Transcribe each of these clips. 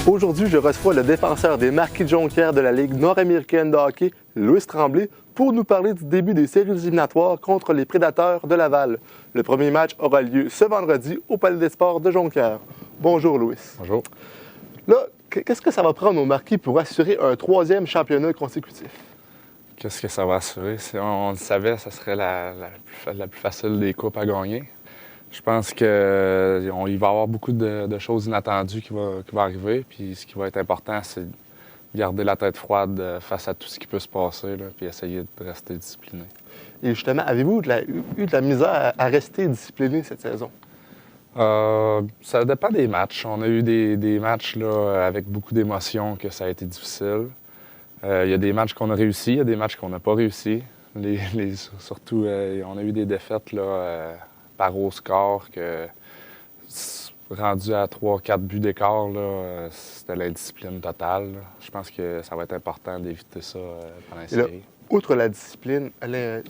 Aujourd'hui, je reçois le défenseur des Marquis de Jonquière de la Ligue nord-américaine de hockey, Louis Tremblay, pour nous parler du début des séries éliminatoires contre les Prédateurs de Laval. Le premier match aura lieu ce vendredi au Palais des Sports de Jonquière. Bonjour, Louis. Bonjour. Là, qu'est-ce que ça va prendre aux Marquis pour assurer un troisième championnat consécutif? Qu'est-ce que ça va assurer? Si on le savait, ça serait la plus facile des coupes à gagner. Je pense qu'il va y avoir beaucoup de choses inattendues qui vont arriver. Puis ce qui va être important, c'est de garder la tête froide face à tout ce qui peut se passer, là, puis essayer de rester discipliné. Et justement, avez-vous eu de la misère à rester discipliné cette saison? Ça dépend des matchs. On a eu des matchs là, avec beaucoup d'émotions que ça a été difficile. Il y a des matchs qu'on a réussi, il y a des matchs qu'on n'a pas réussi. Surtout, on a eu des défaites là, par haut score que, rendu à 3-4 buts d'écart, c'était l'indiscipline totale. Là. Je pense que ça va être important d'éviter ça pendant la série. Outre la discipline,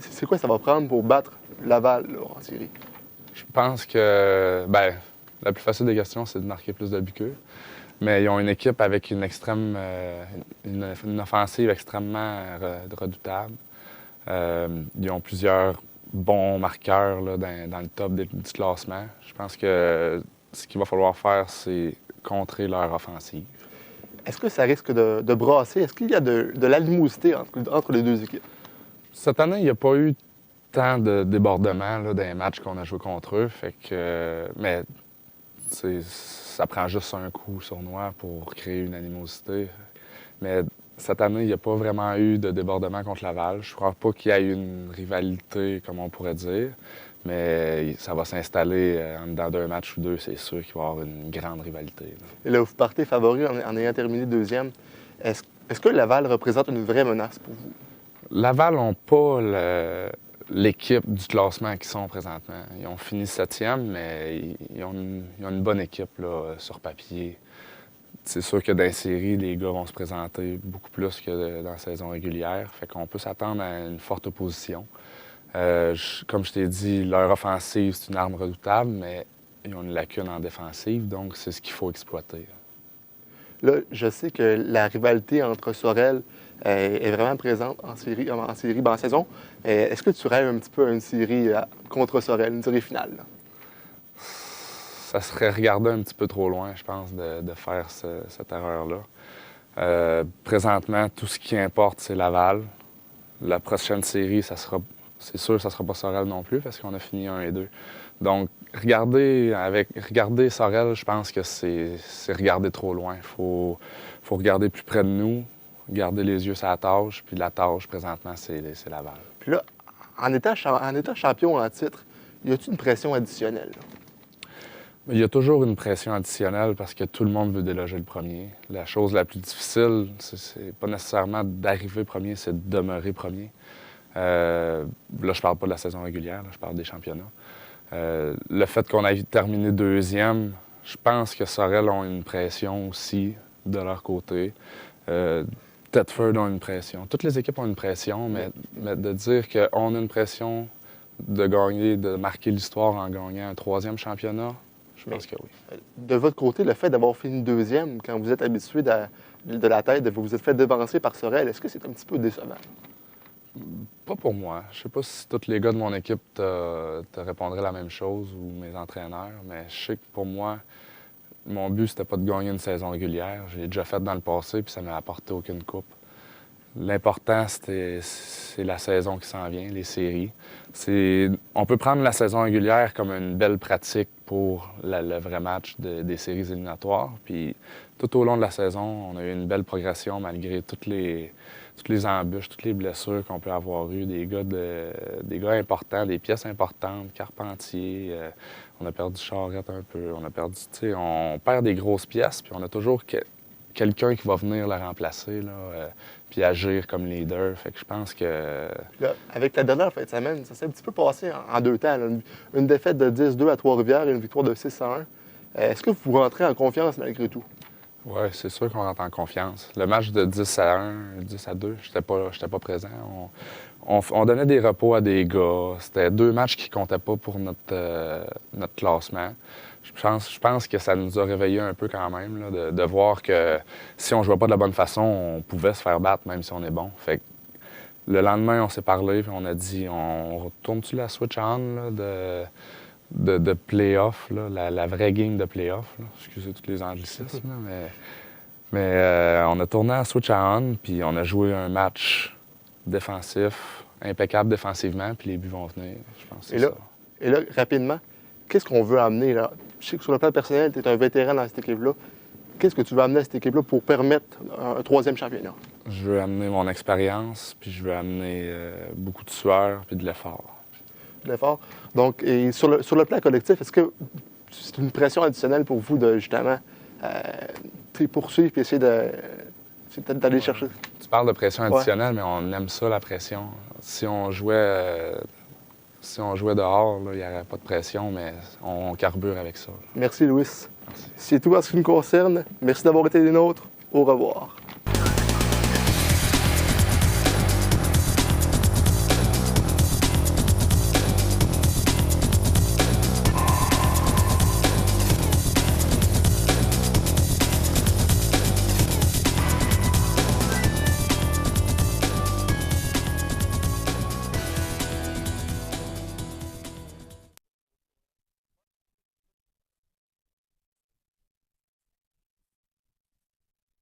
c'est quoi ça va prendre pour battre Laval là, en série? Je pense que la plus facile des questions, c'est de marquer plus de buts qu'eux. Mais ils ont une équipe avec une offensive extrêmement redoutable. Ils ont plusieurs bons marqueurs là, dans le top du classement. Je pense que ce qu'il va falloir faire, c'est contrer leur offensive. Est-ce que ça risque de brasser? Est-ce qu'il y a de l'animosité entre les deux équipes? Cette année, il n'y a pas eu tant de débordements là, dans les matchs qu'on a joués contre eux. Mais ça prend juste un coup sournois pour créer une animosité. Mais cette année, il n'y a pas vraiment eu de débordement contre Laval. Je ne crois pas qu'il y ait une rivalité, comme on pourrait dire. Mais ça va s'installer dans d'un match ou deux, c'est sûr qu'il va y avoir une grande rivalité. Là. Et là, vous partez favori en ayant terminé deuxième. Est-ce que Laval représente une vraie menace pour vous? Laval n'a pas l'équipe du classement qu'ils sont présentement. Ils ont fini septième, mais ils ont une bonne équipe là, sur papier. C'est sûr que dans les séries, les gars vont se présenter beaucoup plus que dans la saison régulière. Fait qu'on peut s'attendre à une forte opposition. Comme je t'ai dit, leur offensive, c'est une arme redoutable, mais ils ont une lacune en défensive, donc c'est ce qu'il faut exploiter. Là, je sais que la rivalité entre Sorel est vraiment présente en saison. Est-ce que tu rêves un petit peu à une série contre Sorel, une série finale? Là? Ça serait regarder un petit peu trop loin, je pense, de faire cette erreur-là. Présentement, tout ce qui importe, c'est Laval. La prochaine série, c'est sûr que ça ne sera pas Sorel non plus, parce qu'on a fini 1 et 2. Donc, regarder Sorel, je pense que c'est regarder trop loin. Il faut regarder plus près de nous, garder les yeux sur la tâche, puis la tâche, présentement, c'est Laval. Puis là, en étant champion en titre, y a-t-il une pression additionnelle? Là? Il y a toujours une pression additionnelle parce que tout le monde veut déloger le premier. La chose la plus difficile, c'est pas nécessairement d'arriver premier, c'est de demeurer premier. Là, je parle pas de la saison régulière, là, je parle des championnats. Le fait qu'on ait terminé deuxième, je pense que Sorel ont une pression aussi de leur côté. Thetford ont une pression. Toutes les équipes ont une pression, mais de dire qu'on a une pression de gagner, de marquer l'histoire en gagnant un troisième championnat, je pense que oui. De votre côté, le fait d'avoir fini deuxième, quand vous êtes habitué de la tête, vous vous êtes fait devancer par Sorel, est-ce que c'est un petit peu décevant? Pas pour moi. Je sais pas si tous les gars de mon équipe te répondraient la même chose ou mes entraîneurs, mais je sais que pour moi, mon but, c'était pas de gagner une saison régulière. J'ai déjà fait dans le passé, puis ça m'a apporté aucune coupe. L'important, c'est la saison qui s'en vient, les séries. On peut prendre la saison régulière comme une belle pratique pour le vrai match des séries éliminatoires. Puis tout au long de la saison, on a eu une belle progression malgré toutes les embûches, toutes les blessures qu'on peut avoir eues. Des gars importants, des pièces importantes, Carpentier. On a perdu Charrette un peu. On perd des grosses pièces, puis on a toujours quelqu'un qui va venir le remplacer, là, puis agir comme leader. Fait que je pense que... Là, avec la dernière fin de semaine, ça s'est un petit peu passé en deux temps. Là. Une défaite de 10-2 à Trois-Rivières et une victoire de 6-1. Est-ce que vous rentrez en confiance malgré tout? Oui, c'est sûr qu'on rentre en confiance. Le match de 10-1, 10-2, j'étais pas présent. on donnait des repos à des gars. C'était 2 matchs qui comptaient pas pour notre classement. Je pense que ça nous a réveillés un peu quand même, là, de voir que si on jouait pas de la bonne façon, on pouvait se faire battre même si on est bon. Fait que le lendemain, on s'est parlé et on a dit on retourne-tu la switch on là, de play-off, là, la vraie game de play-off. Là. Excusez tous les anglicismes, là, mais on a tourné la switch on puis on a joué un match défensif, impeccable défensivement, puis les buts vont venir. Je pense que c'est ça. Et là, rapidement, qu'est-ce qu'on veut amener là? Je sais que sur le plan personnel, tu es un vétéran dans cette équipe-là. Qu'est-ce que tu veux amener à cette équipe-là pour permettre un 3e championnat? Je veux amener mon expérience, puis je veux amener beaucoup de sueur puis de l'effort. L'effort. Donc, et sur le plan collectif, est-ce que c'est une pression additionnelle pour vous de justement poursuivre et essayer d'aller chercher? Tu parles de pression additionnelle, mais on aime ça, la pression. Si on jouait dehors, là, il n'y aurait pas de pression, mais on carbure avec ça. Là. Merci, Louis. Merci. C'est tout en ce qui nous concerne. Merci d'avoir été des nôtres. Au revoir.